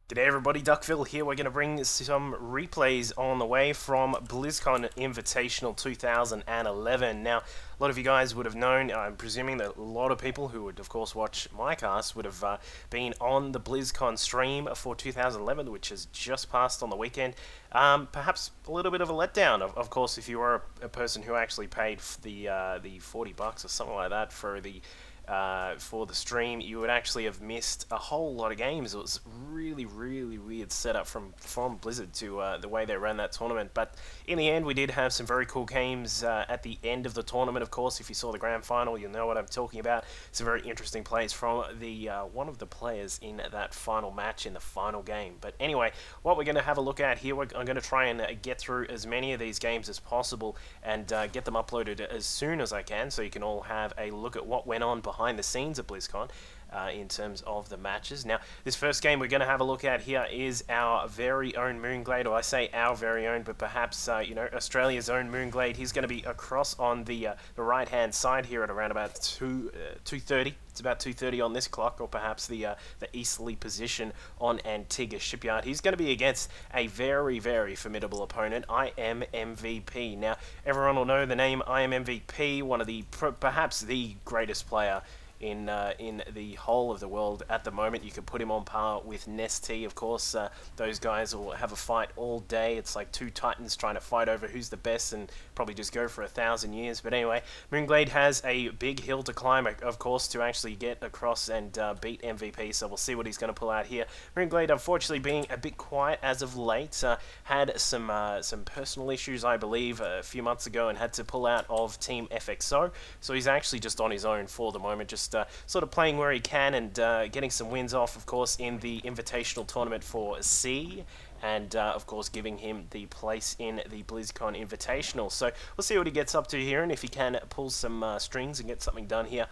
G'day everybody, Duckville here. We're going to bring some replays on the way from Blizzcon Invitational 2011. Now, a lot of you guys would have known, I'm presuming that a lot of people who would of course watch my cast would have been on the Blizzcon stream for 2011, which has just passed on the weekend. Perhaps a little bit of a letdown, of course, if you were a person who actually paid the $40 or something like that for the stream, you would actually have missed a whole lot of games. It was really weird setup from Blizzard to the way they ran that tournament. But in the end, we did have some very cool games at the end of the tournament. Of course, if you saw the grand final, you'll know what I'm talking about. Some very interesting plays from the one of the players in that final match in the final game. But anyway, what we're going to have a look at here, I'm going to try and get through as many of these games as possible and get them uploaded as soon as I can, so you can all have a look at what went on behind the scenes at BlizzCon in terms of the matches. Now, this first game we're going to have a look at here is our very own mOOnGLaDe, or I say our very own, but perhaps Australia's own mOOnGLaDe. He's going to be across on the right-hand side here at around about 2:30. It's about 2:30 on this clock, or perhaps the easterly position on Antigua Shipyard. He's going to be against a very formidable opponent, IMMVP. Now, everyone will know the name IMMVP, one of the perhaps the greatest player in the whole of the world at the moment. You could put him on par with Nesty, of course. Those guys will have a fight all day. It's like two titans trying to fight over who's the best and probably just go for 1,000 years. But anyway, mOOnGLaDe has a big hill to climb, of course, to actually get across and beat MVP, so we'll see what he's going to pull out here. mOOnGLaDe, unfortunately, being a bit quiet as of late, had some personal issues, I believe, a few months ago and had to pull out of Team FXO, so he's actually just on his own for the moment, just sort of playing where he can and getting some wins off, of course, in the Invitational Tournament for C, and of course giving him the place in the BlizzCon Invitational. So we'll see what he gets up to here, and if he can pull some strings and get something done here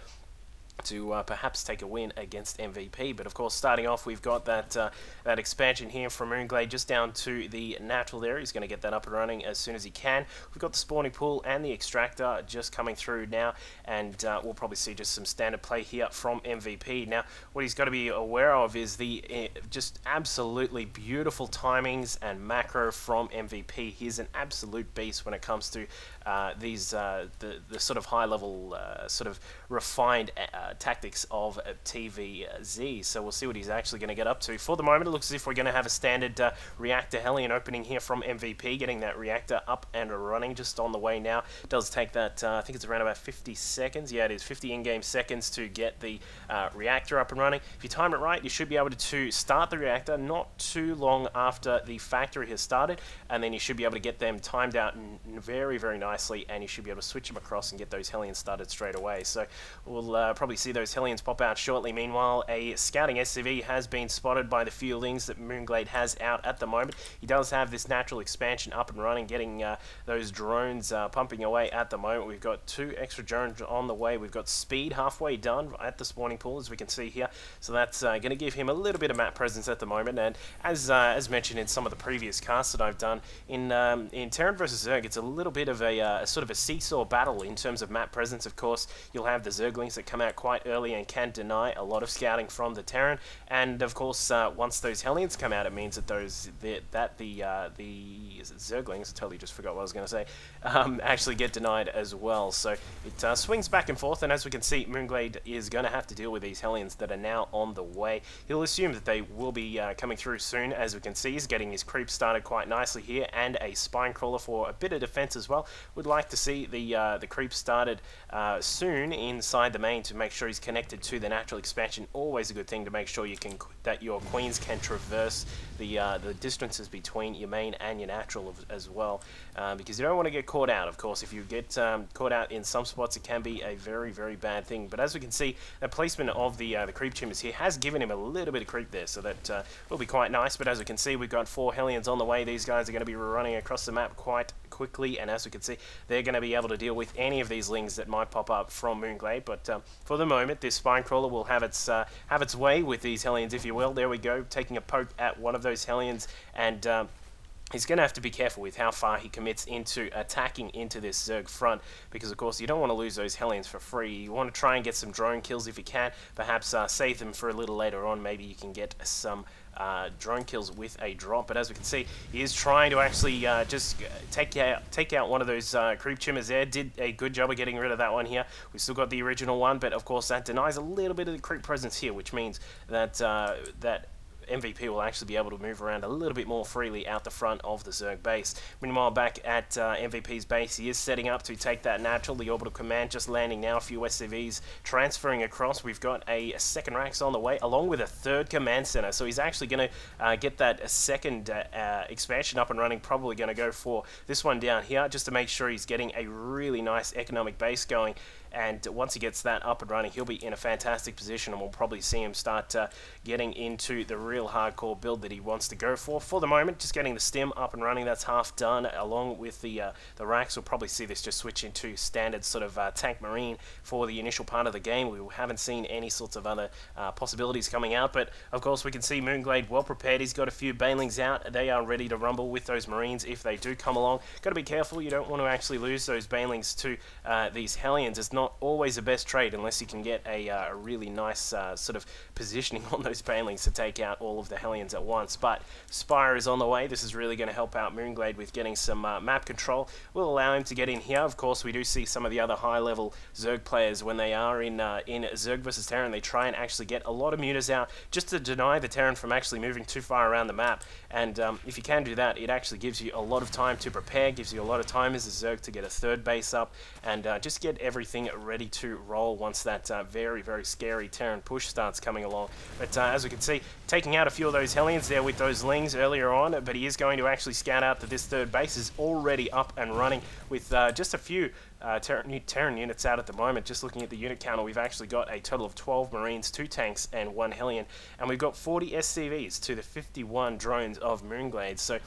to perhaps take a win against MVP. But of course, starting off, we've got that expansion here from mOOnGLaDe just down to the natural there. He's going to get that up and running as soon as he can. We've got the spawning pool and the extractor just coming through now, and we'll probably see just some standard play here from MVP. Now, what he's got to be aware of is the just absolutely beautiful timings and macro from MVP. He's an absolute beast when it comes to these the sort of high-level, sort of refined tactics of TVZ. So we'll see what he's actually going to get up to. For the moment, it looks as if we're going to have a standard reactor Hellion opening here from MVP, getting that reactor up and running just on the way now. It does take that, I think it's around about 50 seconds. Yeah, it is 50 in-game seconds to get the reactor up and running. If you time it right, you should be able to start the reactor not too long after the factory has started, and then you should be able to get them timed out very nicely, and you should be able to switch them across and get those Hellions started straight away. So we'll probably see those Hellions pop out shortly. Meanwhile, a scouting SCV has been spotted by the fieldings that mOOnGLaDe has out at the moment. He does have this natural expansion up and running, getting those drones pumping away at the moment. We've got 2 extra drones on the way. We've got speed halfway done at the spawning pool, as we can see here. So that's going to give him a little bit of map presence at the moment. And as mentioned in some of the previous casts that I've done, in Terran versus Zerg, it's a little bit of a sort of a seesaw battle in terms of map presence. Of course, you'll have the Zerglings that come out quite early and can deny a lot of scouting from the Terran, and of course once those Hellions come out, it means that the Zerglings, I totally just forgot what I was going to say, actually get denied as well. So it swings back and forth, and as we can see, mOOnGLaDe is going to have to deal with these Hellions that are now on the way. He'll assume that they will be coming through soon. As we can see, he's getting his creep started quite nicely here, and a spine crawler for a bit of defense as well. Would like to see the creep started soon inside the main to make sure he's connected to the natural expansion. Always a good thing to make sure that your queens can traverse the distances between your main and your natural as well, because you don't want to get caught out. Of course, if you get caught out in some spots, it can be a very bad thing. But as we can see, the placement of the creep chambers here has given him a little bit of creep there, so that will be quite nice. But as we can see, we've got 4 Hellions on the way. These guys are going to be running across the map quite quickly, and as we can see, they're going to be able to deal with any of these lings that might pop up from mOOnGLaDe. But for the moment, this spine crawler will have its way with these Hellions, if you will. There we go, taking a poke at one of those Hellions, and he's going to have to be careful with how far he commits into attacking into this Zerg front, because of course you don't want to lose those Hellions for free. You want to try and get some drone kills if you can, perhaps save them for a little later on. Maybe you can get some drone kills with a drop, but as we can see, he is trying to actually just take out one of those creep chimmers there. Did a good job of getting rid of that one here. We've still got the original one, but of course that denies a little bit of the creep presence here, which means that that MVP will actually be able to move around a little bit more freely out the front of the Zerg base. Meanwhile, back at MVP's base, he is setting up to take that natural. The orbital command just landing now. A few SCVs transferring across. We've got a second Rax on the way, along with a third command center. So he's actually going to get that second expansion up and running. Probably going to go for this one down here, just to make sure he's getting a really nice economic base going. And once he gets that up and running, he'll be in a fantastic position, and we'll probably see him start getting into the real hardcore build that he wants to go for. For the moment, just getting the stim up and running, that's half done, along with the racks. We'll probably see this just switch into standard sort of tank marine for the initial part of the game. We haven't seen any sorts of other possibilities coming out, but of course we can see mOOnGLaDe well prepared. He's got a few banelings out. They are ready to rumble with those marines if they do come along. Got to be careful. You don't want to actually lose those banelings to these Hellions. It's not always the best trade unless you can get a really nice sort of positioning on those banelings to take out all of the Hellions at once. But Spire is on the way. This is really going to help out mOOnGLaDe with getting some map control. Will allow him to get in here. Of course, we do see some of the other high-level Zerg players when they are in Zerg versus Terran. They try and actually get a lot of mutas out just to deny the Terran from actually moving too far around the map. And if you can do that, it actually gives you a lot of time to prepare, gives you a lot of time as a Zerg to get a third base up, and just get everything ready to roll once that very, very scary Terran push starts coming along. But as we can see, taking out a few of those Hellions there with those Lings earlier on, but he is going to actually scout out that this third base is already up and running with just a few Terran units out at the moment. Just looking at the unit counter, we've actually got a total of 12 Marines, 2 tanks, and 1 Hellion, and we've got 40 SCVs to the 51 drones of mOOnGLaDe. So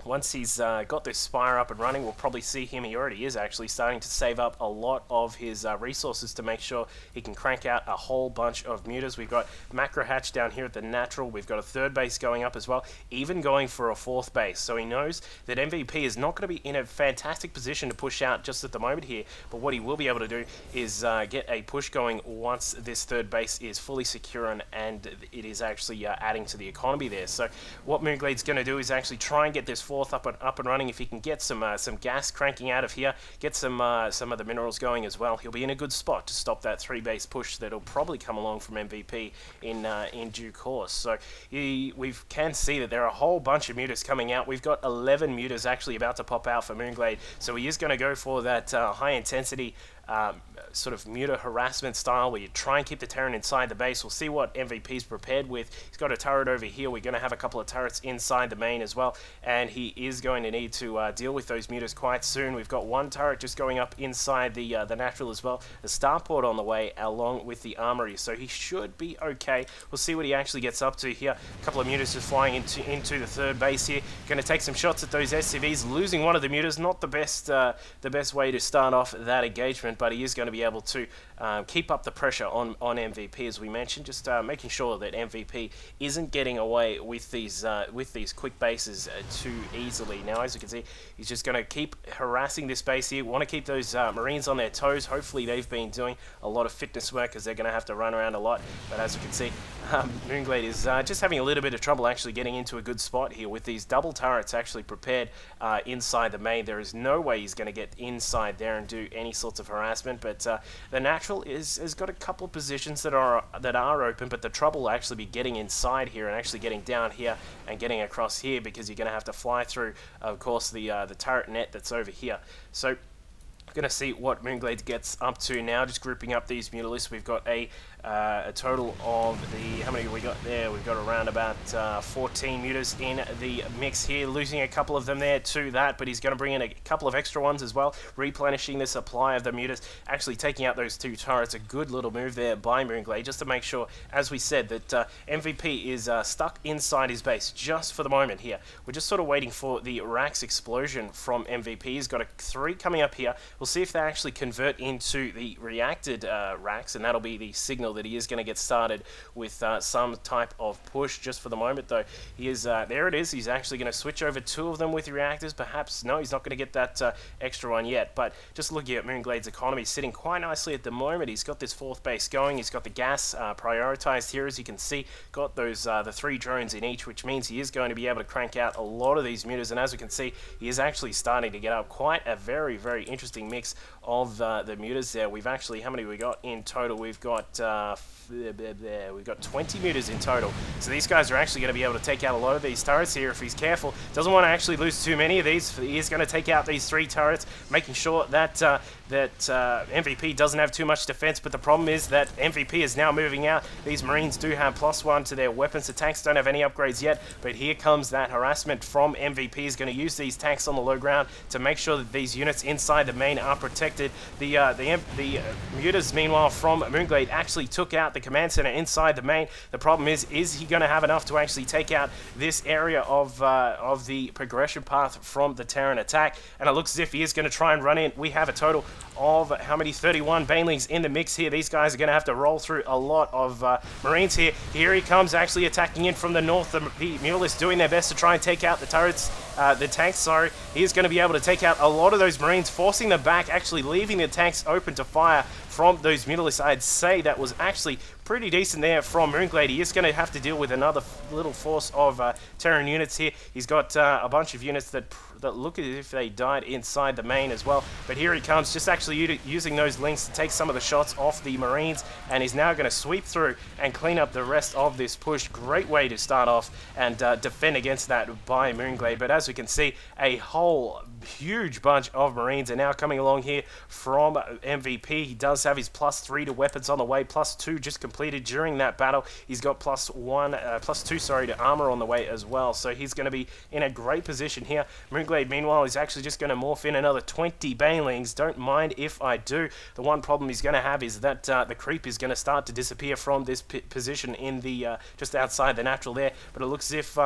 once he's got this Spire up and running, we'll probably see him, he already is actually starting to save up a lot of his resources to make sure he can crank out a whole bunch of mutas. We've got Macro Hatch down here at the natural. We've got a third base going up as well, even going for a fourth base. So he knows that MVP is not going to be in a fantastic position to push out just at the moment here, but what he will be able to do is get a push going once this third base is fully secure and it is actually adding to the economy there. So what mOOnGLaDe's going to do is actually try and get this fourth up and running. If he can get some gas cranking out of here, get some of the minerals going as well, he'll be in a good spot to stop that 3-base push that'll probably come along from MVP in due course. So we can see that there are a whole bunch of mutas coming out. We've got 11 mutas actually about to pop out for mOOnGLaDe, so he is going to go for that high intensity sort of muta harassment style where you try and keep the Terran inside the base. We'll see what MVP's prepared with. He's got a turret over here. We're going to have a couple of turrets inside the main as well, and he is going to need to deal with those mutas quite soon. We've got one turret just going up inside the natural as well. The starport on the way along with the armory, so he should be okay. We'll see what he actually gets up to here. A couple of mutas just flying into the third base here. Going to take some shots at those SCVs, losing one of the mutas. Not the best way to start off that engagement, but he is going to be able to keep up the pressure on MVP, as we mentioned, just making sure that MVP isn't getting away with these quick bases too easily. Now, as you can see, he's just going to keep harassing this base here. Want to keep those Marines on their toes. Hopefully, they've been doing a lot of fitness work because they're going to have to run around a lot. But as you can see, mOOnGLaDe is just having a little bit of trouble actually getting into a good spot here with these double turrets actually prepared inside the main. There is no way he's going to get inside there and do any sorts of harassment. But the natural has got a couple of positions that are open, but the trouble will actually be getting inside here and actually getting down here and getting across here, because you're going to have to fly through, of course, the turret net that's over here. So going to see what mOOnGLaDe gets up to now. Just grouping up these Mutalisks, we've got a total of how many we got there? We've got around about 14 mutas in the mix here, losing a couple of them there to that, but he's going to bring in a couple of extra ones as well, replenishing the supply of the mutas, actually taking out those 2 turrets. A good little move there by mOOnGLaDe, just to make sure, as we said, that MVP is stuck inside his base just for the moment here. We're just sort of waiting for the Rax explosion from MVP. He's got a 3 coming up here, We'll see if they actually convert into the reacted racks, and that'll be the signal that he is going to get started with some type of push. Just for the moment, though, he is there. It is. He's actually going to switch over 2 of them with reactors. Perhaps no, he's not going to get that extra one yet. But just looking at mOOnGLaDe's economy, sitting quite nicely at the moment. He's got this 4th base going. He's got the gas prioritized here, as you can see. Got those the 3 drones in each, which means he is going to be able to crank out a lot of these mutas. And as we can see, he is actually starting to get up quite a very, very interesting mix of the mutas there. We've actually, how many we got in total? We've got 20 mutas in total. So these guys are actually going to be able to take out a lot of these turrets here if he's careful. Doesn't want to actually lose too many of these. He is going to take out these 3 turrets, making sure that MVP doesn't have too much defense. But the problem is that MVP is now moving out. These Marines do have +1 to their weapons. The tanks don't have any upgrades yet, but here comes that harassment from MVP. He's going to use these tanks on the low ground to make sure that these units inside the main are protected. The mutas, meanwhile, from mOOnGLaDe actually took out the command center inside the main. The problem is he going to have enough to actually take out this area of the progression path from the Terran attack? And it looks as if he is going to try and run in. We have a total of how many? 31 banelings in the mix here. These guys are going to have to roll through a lot of Marines here. Here he comes, actually attacking in from the north. The Mutalisk doing their best to try and take out the turrets, the tanks, sorry. He is going to be able to take out a lot of those Marines, forcing them back, actually leaving the tanks open to fire from those Mutalisks. I'd say that was actually pretty decent there from mOOnGLaDe. He is going to have to deal with another little force of Terran units here. He's got a bunch of units that look as if they died inside the main as well. But here he comes, just actually using those links to take some of the shots off the Marines, and he's now going to sweep through and clean up the rest of this push. Great way to start off and defend against that by mOOnGLaDe. But as we can see, a whole huge bunch of Marines are now coming along here from MVP. He does have his +3 to weapons on the way, +2 just completed during that battle. He's got +2 sorry, to armor on the way as well. So he's going to be in a great position here. mOOnGLaDe, meanwhile, is actually just going to morph in another 20 banelings. Don't mind if I do. The one problem he's going to have is that the creep is going to start to disappear from this position in the just outside the natural there. But it looks as if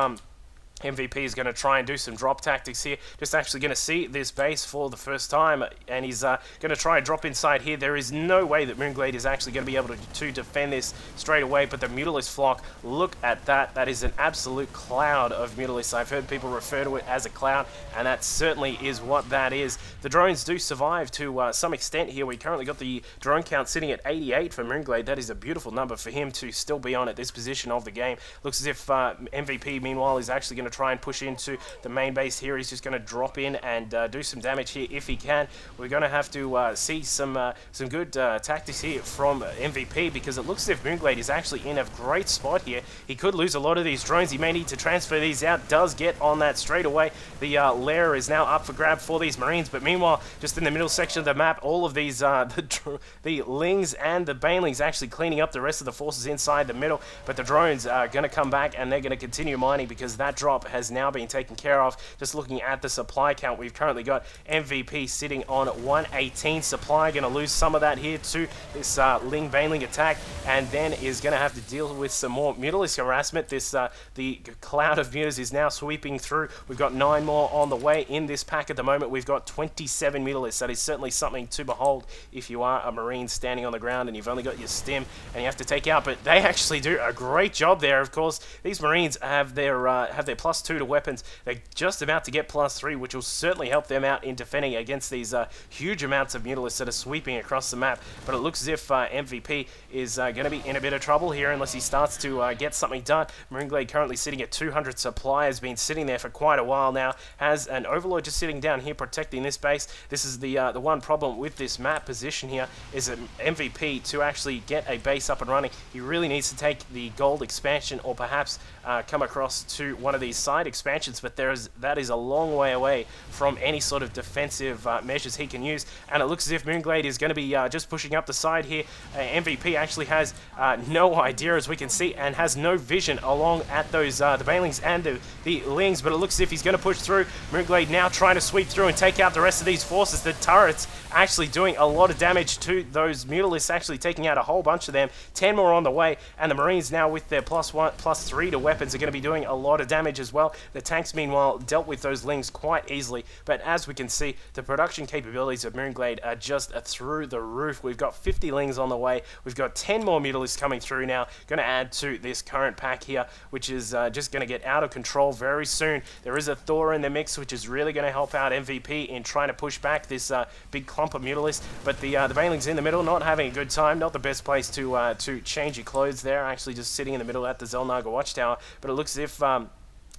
MVP is going to try and do some drop tactics here. Just actually going to see this base for the first time, and he's going to try and drop inside here. There is no way that mOOnGLaDe is actually going to be able to defend this straight away, but the Mutalisk flock, look at that. That is an absolute cloud of Mutalisks. I've heard people refer to it as a cloud, and that certainly is what that is. The drones do survive to some extent here. We currently got the drone count sitting at 88 for mOOnGLaDe. That is a beautiful number for him to still be on at this position of the game. Looks as if MVP, meanwhile, is actually going to try and push into the main base here. He's just going to drop in and do some damage here if he can. We're going to have to see some good tactics here from MVP, because it looks as if mOOnGLaDe is actually in a great spot here. He could lose a lot of these drones. He may need to transfer these out. Does get on that straight away. The lair is now up for grab for these Marines, but meanwhile, just in the middle section of the map, all of these the Lings and the Banelings actually cleaning up the rest of the forces inside the middle, but the drones are going to come back and they're going to continue mining, because that drop has now been taken care of. Just looking at the supply count, we've currently got MVP sitting on 118 supply. Going to lose some of that here to this Ling Baneling attack, and then is going to have to deal with some more Mutalisk harassment. This the cloud of mutas is now sweeping through. We've got 9 more on the way in this pack at the moment. We've got 27 Mutalisks. That is certainly something to behold if you are a Marine standing on the ground and you've only got your stim and you have to take out. But they actually do a great job there. Of course, these Marines have their +2 to weapons. They're just about to get +3, which will certainly help them out in defending against these huge amounts of Mutalisks that are sweeping across the map. But it looks as if MVP is going to be in a bit of trouble here unless he starts to get something done. mOOnGLaDe currently sitting at 200 supply, has been sitting there for quite a while now, has an Overlord just sitting down here protecting this base. This is the one problem with this map position here, is that MVP, to actually get a base up and running, he really needs to take the gold expansion, or perhaps come across to one of these side expansions, but that is a long way away from any sort of defensive measures he can use. And it looks as if mOOnGLaDe is going to be just pushing up the side here. MVP actually has no idea, as we can see, and has no vision along at those the Banelings and the Lings, but it looks as if he's going to push through. mOOnGLaDe now trying to sweep through and take out the rest of these forces. The turrets actually doing a lot of damage to those Mutalisks, actually taking out a whole bunch of them. 10 more on the way, and the Marines now with their +3 to weapons are going to be doing a lot of damage as as well. The tanks, meanwhile, dealt with those Lings quite easily, but as we can see, the production capabilities of mOOnGLaDe are just through the roof. We've got 50 Lings on the way. We've got 10 more Mutalisks coming through now, going to add to this current pack here, which is just going to get out of control very soon. There is a Thor in the mix, which is really going to help out MVP in trying to push back this big clump of Mutalisks, but the Banelings in the middle, not having a good time. Not the best place to change your clothes there, actually just sitting in the middle at the Xel'Naga Watchtower, but it looks as if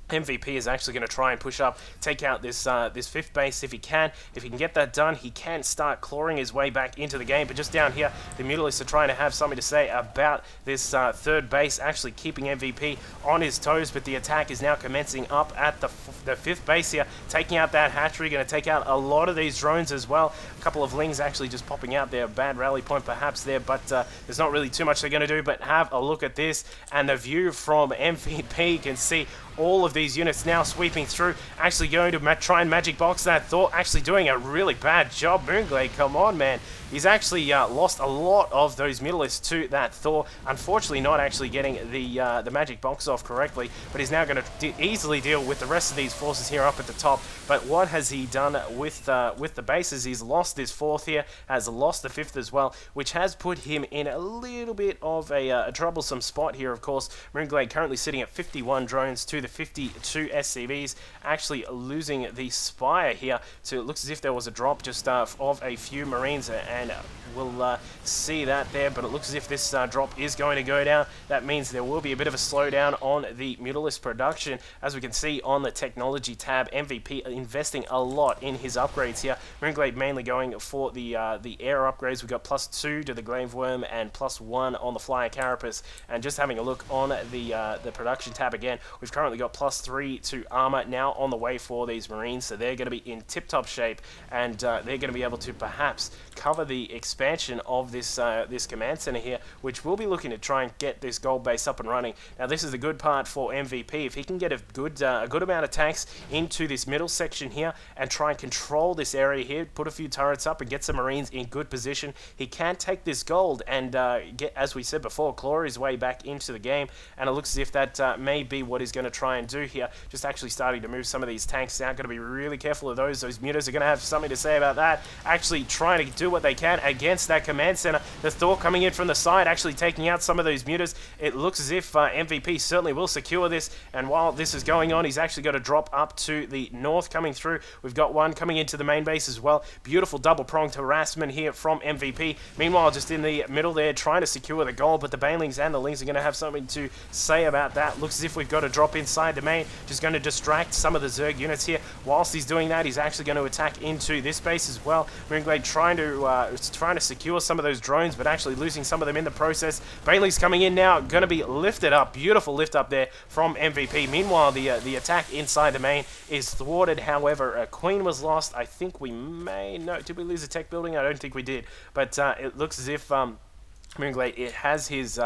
MVP is actually going to try and push up, take out this this fifth base if he can. If he can get that done, he can start clawing his way back into the game. But just down here, the Mutalisks are trying to have something to say about this third base, actually keeping MVP on his toes. But the attack is now commencing up at the fifth base here, taking out that hatchery, going to take out a lot of these drones as well. A couple of Lings actually just popping out there. Bad rally point perhaps there, but there's not really too much they're going to do. But have a look at this, and the view from MVP. You can see all of these units now sweeping through, actually going to try and magic box that Thor, actually doing a really bad job. mOOnGLaDe, come on, man. He's actually lost a lot of those Mutalisks to that Thor. Unfortunately, not actually getting the magic box off correctly, but he's now going to easily deal with the rest of these forces here up at the top. But what has he done with the bases? He's lost this fourth here, has lost the fifth as well, which has put him in a little bit of a troublesome spot here. Of course, mOOnGLaDe currently sitting at 51 drones to the 52 SCVs, actually losing the Spire here. So it looks as if there was a drop just of a few Marines, and we'll see that there, but it looks as if this drop is going to go down. That means there will be a bit of a slowdown on the Mutalisk production. As we can see on the technology tab, MVP investing a lot in his upgrades here. mOOnGLaDe mainly going for the air upgrades. We've got +2 to the Glaive Worm and +1 on the Flyer Carapace. And just having a look on the production tab again, we've currently got +3 to armor now on the way for these Marines, so they're going to be in tip-top shape, and they're going to be able to perhaps cover the expansion of this this command center here, which we'll be looking to try and get this gold base up and running. Now, this is the good part for MVP. If he can get a good amount of tanks into this middle section here and try and control this area here, put a few turrets up and get some Marines in good position, he can take this gold and get, as we said before, claw his way back into the game. And it looks as if that may be what he's going to try and do here. Just actually starting to move some of these tanks out. Got to be really careful of those. Those mutas are going to have something to say about that. Actually trying to do what they can against that command center. The Thor coming in from the side, actually taking out some of those mutas. It looks as if MVP certainly will secure this, and while this is going on, he's actually got to drop up to the north coming through. We've got one coming into the main base as well. Beautiful double-pronged harassment here from MVP. Meanwhile, just in the middle there, trying to secure the goal, but the Banelings and the Lings are going to have something to say about that. Looks as if we've got to drop inside the main, just going to distract some of the Zerg units here. Whilst he's doing that, he's actually going to attack into this base as well. mOOnGLaDe trying to secure some of those drones, but actually losing some of them in the process. Bailey's coming in now, going to be lifted up. Beautiful lift up there from MVP. Meanwhile, the attack inside the main is thwarted. However, a Queen was lost. I think we may... No, did we lose a tech building? I don't think we did. But it looks as if mOOnGLaDe, it has his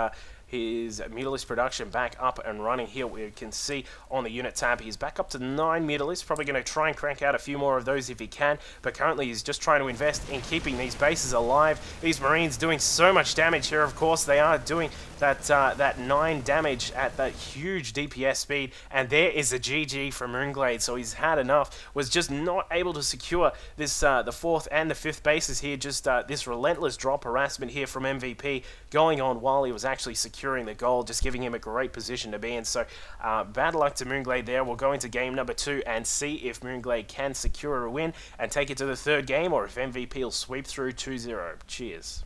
Mutalisk production back up and running here. We can see on the unit tab he's back up to 9 Mutalisks. Probably going to try and crank out a few more of those if he can, but currently he's just trying to invest in keeping these bases alive. These Marines doing so much damage here. Of course, they are doing that 9 damage at that huge DPS speed, and there is a GG from mOOnGLaDe. So he's had enough. Was just not able to secure this the 4th and the 5th bases here. Just this relentless drop harassment here from MVP going on while he was actually securing the goal, just giving him a great position to be in. So bad luck to mOOnGLaDe there. We'll go into game number 2 and see if mOOnGLaDe can secure a win and take it to the 3rd game, or if MVP will sweep through 2-0. Cheers.